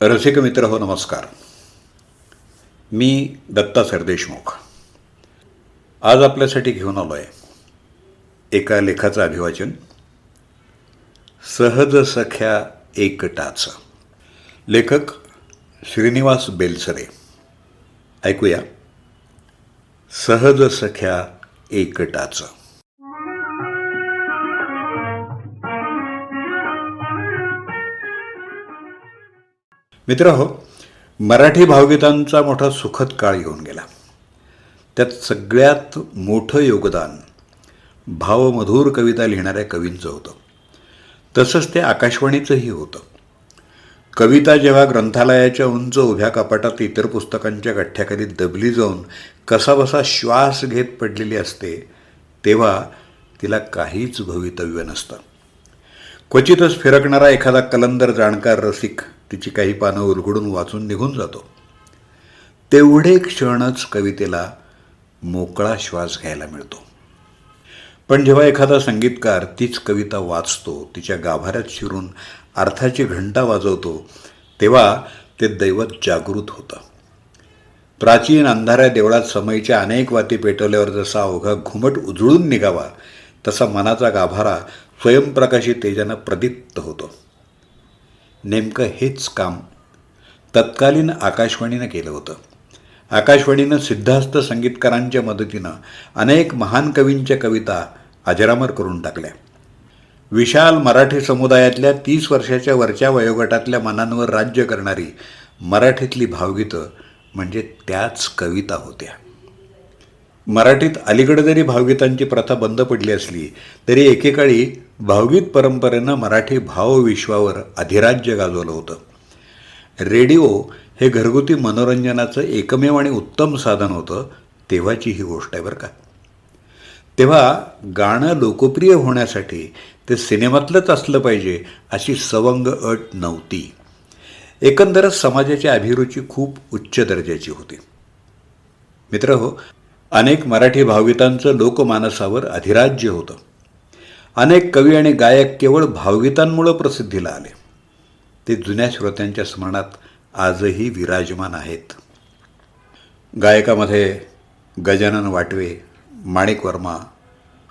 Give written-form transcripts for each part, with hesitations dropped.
रसिक मित्र हो, नमस्कार. मी दत्ता सरदेशमुख आज आपल्यासाठी घेऊन आलो आहे एका लेखाचं अभिवाचन. सहज सख्या एकटाच. लेखक श्रीनिवास बेलसरे. ऐकूया. सहज सख्या एकटाच. मित्रहो, मराठी भावगीतांचा मोठा सुखद काळ येऊन गेला. त्यात सगळ्यात मोठं योगदान भावमधुर कविता लिहिणाऱ्या कवींचं होतं. तसंच ते आकाशवाणीचंही होतं. कविता जेव्हा ग्रंथालयाच्या उंच उभ्या कपाटात इतर पुस्तकांच्या गठ्ठ्याखाली दबली जाऊन कसाबसा श्वास घेत पडलेली असते, तेव्हा तिला काहीच भवितव्य नसतं. क्वचितच फिरकणारा एखादा कलंदर जाणकार रसिक तिची काही पानं उलगडून वाचून निघून जातो. तेवढे क्षणच कवितेला मोकळा श्वास घ्यायला मिळतो. पण जेव्हा एखादा संगीतकार तीच कविता वाचतो, तिच्या गाभाऱ्यात शिरून अर्थाची घंटा वाजवतो, तेव्हा ते दैवत जागृत होतं. प्राचीन अंधाऱ्या देवळात समयीच्या अनेक वाती पेटवल्यावर जसा अवघा घुमट उजळून निघावा, तसा मनाचा गाभारा स्वयंप्रकाशी तेजानं प्रदीप्त होतो. नेमकं हेच काम तत्कालीन आकाशवाणीनं केलं होतं. आकाशवाणीनं सिद्धहस्त संगीतकारांच्या मदतीनं अनेक महान कवींच्या कविता अजरामर करून टाकल्या. विशाल मराठी समुदायातल्या 30 वर्षाच्या वरच्या वयोगटातल्या मनांवर राज्य करणारी मराठीतली भावगीतं म्हणजे त्याच कविता होत्या. मराठीत अलीकडे जरी भावगीतांची प्रथा बंद पडली असली तरी एकेकाळी भावगीत परंपरेनं मराठी भावविश्वावर अधिराज्य गाजवलं होतं. रेडिओ हे घरगुती मनोरंजनाचं एकमेव आणि उत्तम साधन होतं, तेव्हाची ही गोष्ट आहे बरं का. तेव्हा गाणं लोकप्रिय होण्यासाठी ते सिनेमातलंच असलं पाहिजे अशी सवंग अट नव्हती. एकंदरच समाजाची अभिरुची खूप उच्च दर्जाची होती. मित्रहो, अनेक मराठी भावगीतांचं लोकमानसावर अधिराज्य होतं. अनेक कवी आणि गायक केवळ भावगीतांमुळं प्रसिद्धीला आले. ते जुन्या श्रोत्यांच्या स्मरणात आजही विराजमान आहेत. गायकामध्ये गजानन वाटवे, माणिक वर्मा,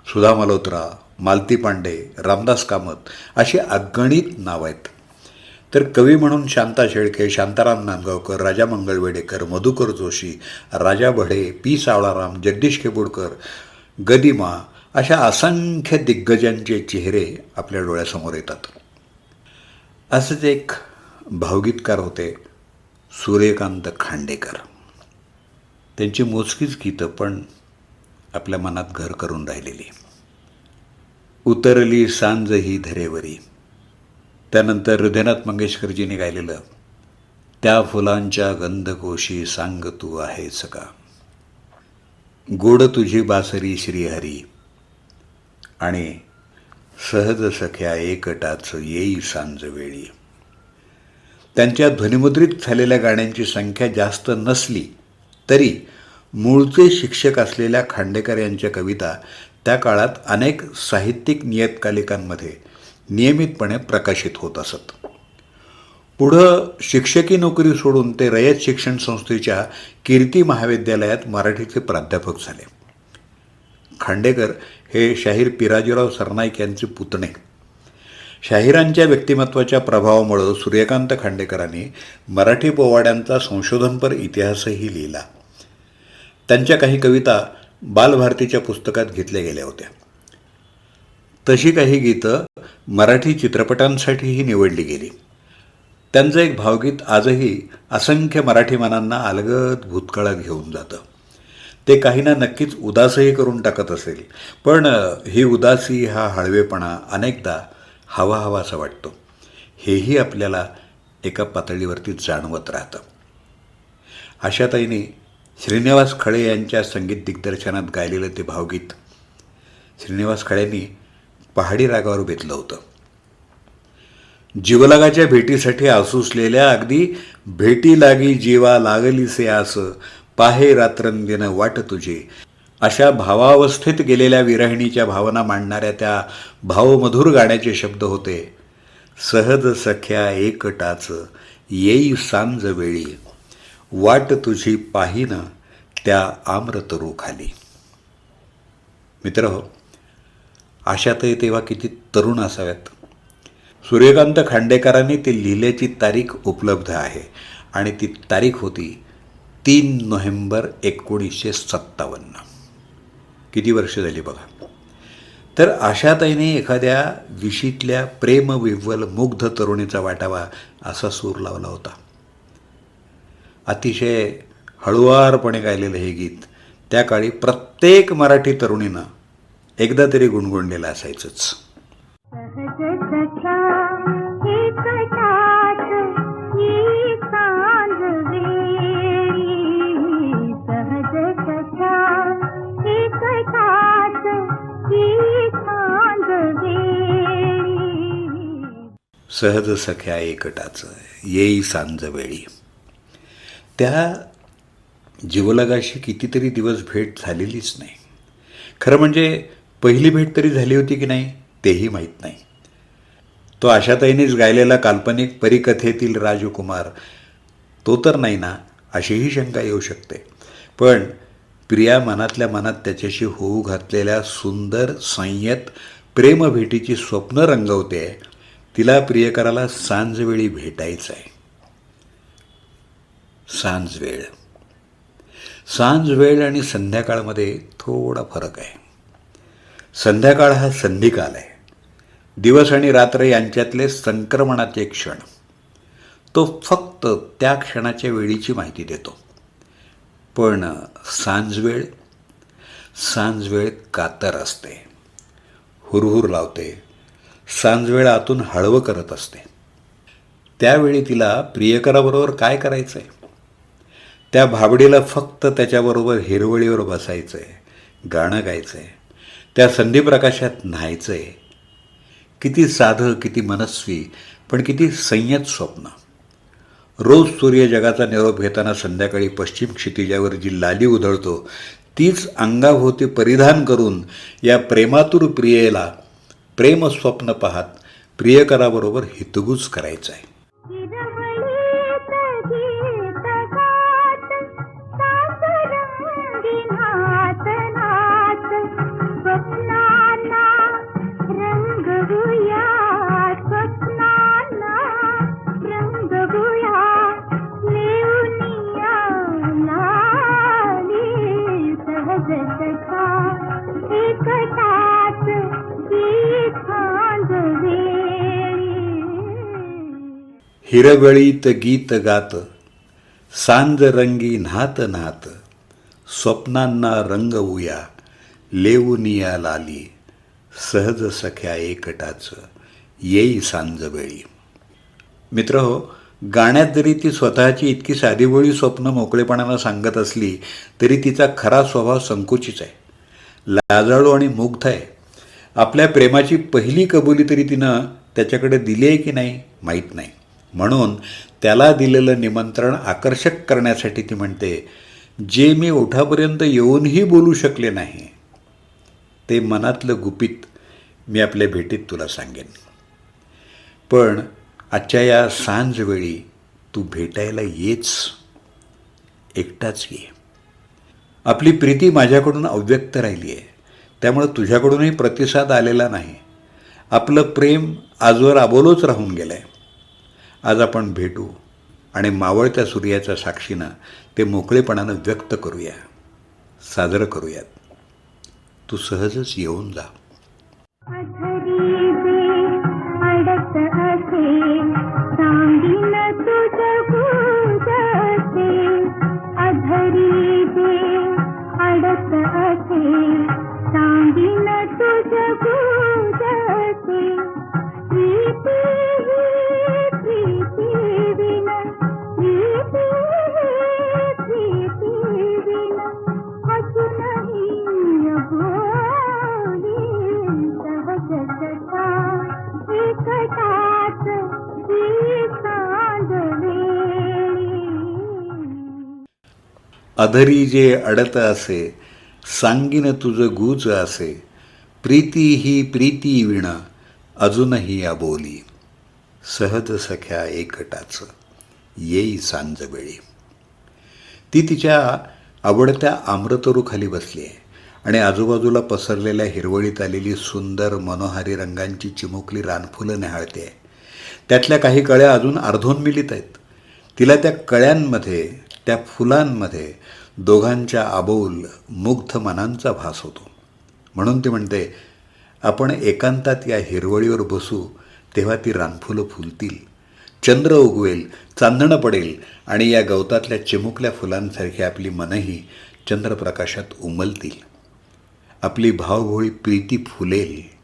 सुधा मल्होत्रा, मालती पांडे, रामदास कामत अशी अगणित नावं आहेत. तर कवी म्हणून शांता शेळके, शांताराम नांदगावकर, राजा मंगळवेडेकर, मधुकर जोशी, राजा बढे, पी सावळाराम, जगदीश केबुडकर, गदिमा अशा असंख्य दिग्गजांचे चेहरे आपल्या डोळ्यासमोर येतात. असेच एक भावगीतकार होते सूर्यकांत खांडेकर. त्यांची मोजकीच गीतं पण आपल्या मनात घर करून राहिलेली. उतरली सांज ही धरेवरी, त्यानंतर हृदयनाथ मंगेशकरजींनी गायलेलं त्या फुलांच्या गंधकोशी सांग तू आहेस का, गोड तुझी बासरी श्रीहरी आणि सहज सख्या एकटाच येई सांज वेळी. त्यांच्या ध्वनिमुद्रित झालेल्या गाण्यांची संख्या जास्त नसली तरी मूळचे शिक्षक असलेल्या खांडेकर यांच्या कविता त्या काळात अनेक साहित्यिक नियतकालिकांमध्ये नियमितपणे प्रकाशित होत असत. पुढं शिक्षकी नोकरी सोडून ते रयत शिक्षण संस्थेच्या कीर्ती महाविद्यालयात मराठीचे प्राध्यापक झाले. खांडेकर हे शाहीर पिराजीराव सरनाईक यांचे पुतणे. शाहिरांच्या व्यक्तिमत्वाच्या प्रभावामुळं सूर्यकांत खांडेकरांनी मराठी पोवाड्यांचा संशोधनपर इतिहासही लिहिला. त्यांच्या काही कविता बालभारतीच्या पुस्तकात घेतल्या गेल्या होत्या. तशी काही गीतं मराठी चित्रपटांसाठीही निवडली गेली. त्यांचं एक भावगीत आजही असंख्य मराठी मनांना अलगद भूतकाळात घेऊन जातं. ते काहींना नक्कीच उदासही करून टाकत असेल, पण ही उदासी, हा हळवेपणा अनेकदा हवा हवासा वाटतो, हेही आपल्याला एका पातळीवरती जाणवत राहतं. आशाताईंनी श्रीनिवास खळे यांच्या संगीत दिग्दर्शनात गायलेलं ते भावगीत श्रीनिवास खळेंनी पहाडी रागावर बेतलं होतं. जीवलागाच्या भेटीसाठी आसुसलेल्या अगदी भेटी लागी जीवा लागलीसे आस, पाहे रात्रंदिन वाट तुझी अशा भावावस्थेत गेलेल्या विरहिणीच्या भावना मांडणाऱ्या त्या भावमधुर गाण्याचे शब्द होते सहज सख्या एकटाच येई सांज वेळी, वाट तुझी पाहिन त्या आम्रतरू खाली. मित्रहो, आशाताई तेव्हा किती तरुण असाव्यात. सूर्यकांत खांडेकरांनी ते लिहिल्याची तारीख उपलब्ध आहे आणि ती तारीख होती 3 नोव्हेंबर 1957. किती वर्ष झाली बघा. तर आशाताईने एखाद्या विशीतल्या प्रेमविव्वल मुग्ध तरुणीचा वाटावा असा सूर लावला होता. अतिशय हळुवारपणे गायलेलं हे गीत त्या काळी प्रत्येक मराठी तरुणीनं एकदा तरी गुणगुणलेलं असायचंच. सहज सख्या एकटाच येई सांज वेळी. त्या जिवलगाशी कितीतरी दिवस भेट झालेलीच नाही. खरं म्हणजे पहिली भेट तरी झाली होती की नाही तेही माहीत नाही. तो आशाताईनेच गायलेला काल्पनिक परिकथेतील राजकुमार तो तर नाही ना, अशीही शंका येऊ शकते. पण प्रिया मनातल्या मनात त्याच्याशी होऊ घातलेल्या सुंदर संयत प्रेमभेटीची स्वप्न रंगवते. तिला प्रियकराला सांजवेळी भेटायचं आहे. सांजवेळ आणि संध्याकाळमध्ये थोडा फरक आहे. संध्याकाळ हा संधिकाल आहे. दिवस आणि रात्र यांच्यातले संक्रमणाचे क्षण. तो फक्त त्या क्षणाच्या वेळीची माहिती देतो. पण सांजवेळ कातर असते, हुरहुर लावते. सांजवेळ आतून हळवं करत असते. त्यावेळी तिला प्रियकराबरोबर काय करायचं आहे? त्या भाबडीला फक्त त्याच्याबरोबर हिरवळीवर बसायचं आहे, गाणं गायचं आहे, त्या संधीप्रकाशात न्हायचं आहे. किती साधं, किती मनस्वी, पण किती संयत स्वप्न. रोज सूर्य जगाचा निरोप घेताना संध्याकाळी पश्चिम क्षितिजावर जी लाली उधळतो तीच अंगाभोवती परिधान करून या प्रेमातुर प्रियेला प्रेमस्वप्न पाहत प्रियकराबरोबर हितगुज करायचं आहे. हिरवळीत गीत गात सांज रंगी न्हात न्हात, स्वप्नांना रंगवूया लेवुनिया लाली, सहज सख्या एकटाच येई सांजवेळी. मित्रहो, गाण्यात जरी ती स्वतःची इतकी साधीभोळी स्वप्न मोकळेपणानं सांगत असली तरी तिचा खरा स्वभाव संकुचित आहे, लाजाळू आणि मुग्ध आहे. आपल्या प्रेमाची पहिली कबुली तरी तिनं त्याच्याकडे दिली आहे की नाही माहीत नाही. म्हणून त्याला दिलेलं निमंत्रण आकर्षक करण्यासाठी ती म्हणते, जे मी ओठापर्यंत येऊनही बोलू शकले नाही ते मनातलं गुपित मी आपल्या भेटीत तुला सांगेन. पण आजच्या या सांजवेळी तू भेटायला येच, एकटाच ये. आपली प्रीती माझ्याकडून अव्यक्त राहिली आहे, त्यामुळे तुझ्याकडूनही प्रतिसाद आलेला नाही. आपलं प्रेम आजवर अबोलोच राहून गेलं आहे. आज आपण भेटू आणि मावळत्या सूर्याच्या साक्षीनं ते मोकळेपणानं व्यक्त करूया, साजरं करूयात. तू सहजच येऊन जा. अधरी जे अडत असे, सांगीन तुझं गूज असे, प्रीती ही प्रीती विण अजूनही अबोली. सहज सख्या एकटाच येई सांजवेळी. ती तिच्या आवडत्या आम्रतरूखाली बसली आहे आणि आजूबाजूला पसरलेल्या हिरवळीत आलेली सुंदर मनोहारी रंगांची चिमुकली रानफुलं न्याहाळते आहे. त्यातल्या काही कळ्या अजून अर्धोन्मिलित आहेत. तिला त्या कळ्यांमध्ये, त्या फुलांमध्ये दोघांच्या आबोल मुग्ध मनांचा भास होतो. म्हणून ती म्हणते, आपण एकांतात या हिरवळीवर बसू तेव्हा ती रानफुलं फुलतील, चंद्र उगवेल, चांदणं पडेल आणि या गवतातल्या चिमुकल्या फुलांसारखी आपली मनही चंद्रप्रकाशात उमलतील. आपली भावभोळी प्रीती फुलेल.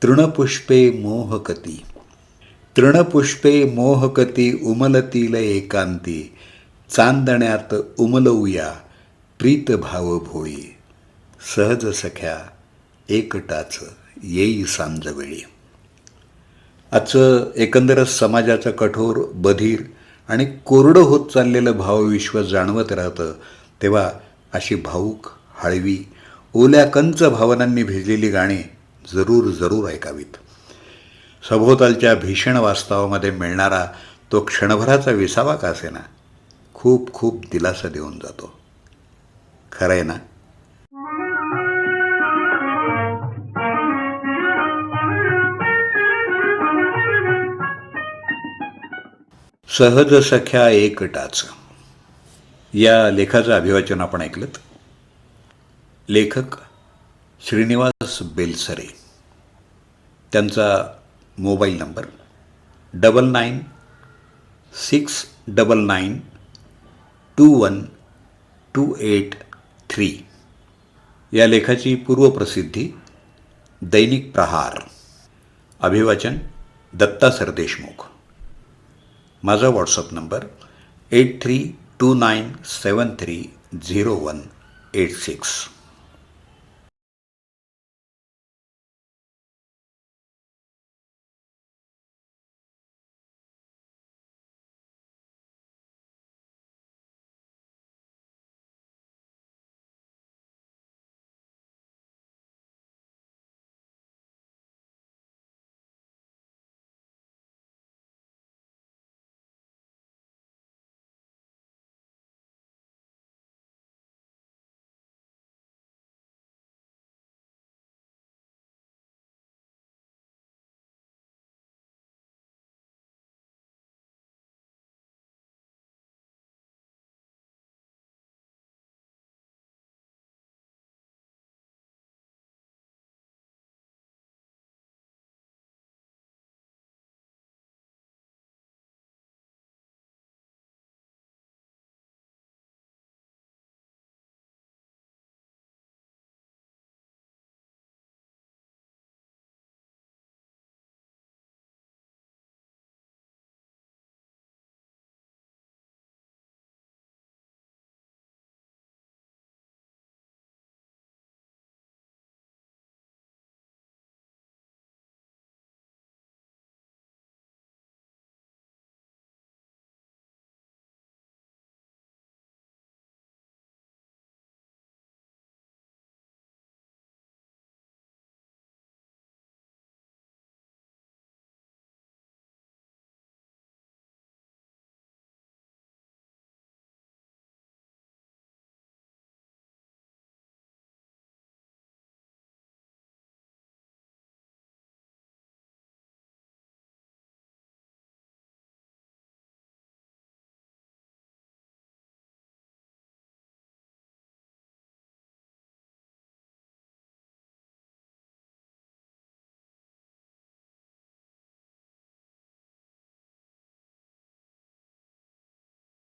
तृणपुष्पे मोहकती, तृणपुष्पे मोहकती उमलतील एकांती, चांदण्यात उमलवूया प्रीत भाव भोळी, सहज सख्या एकटाच येई सांजवेळी. आजचं एकंदरच समाजाचं कठोर, बधीर आणि कोरडं होत चाललेलं भावविश्व जाणवत राहतं, तेव्हा अशी भाऊक, हळवी, ओल्या कंच भावनांनी भिजलेली गाणी जरूर जरूर ऐकावीत. सभोवतालच्या भीषण वास्तवामध्ये मिळणारा तो क्षणभराचा विसावा का असेना, खूप खूप दिलासा देऊन जातो. खरं आहे ना? सहज सख्या एकटाच या लेखाचं अभिवाचन आपण ऐकलंत. लेखक श्रीनिवास बेलसरे. त्यांचा मोबाईल नंबर 9969921283. या लेखाची पूर्वप्रसिद्धी दैनिक प्रहार. अभिवाचन दत्ता सरदेशमुख. माझा व्हॉट्सअप नंबर 8329730186.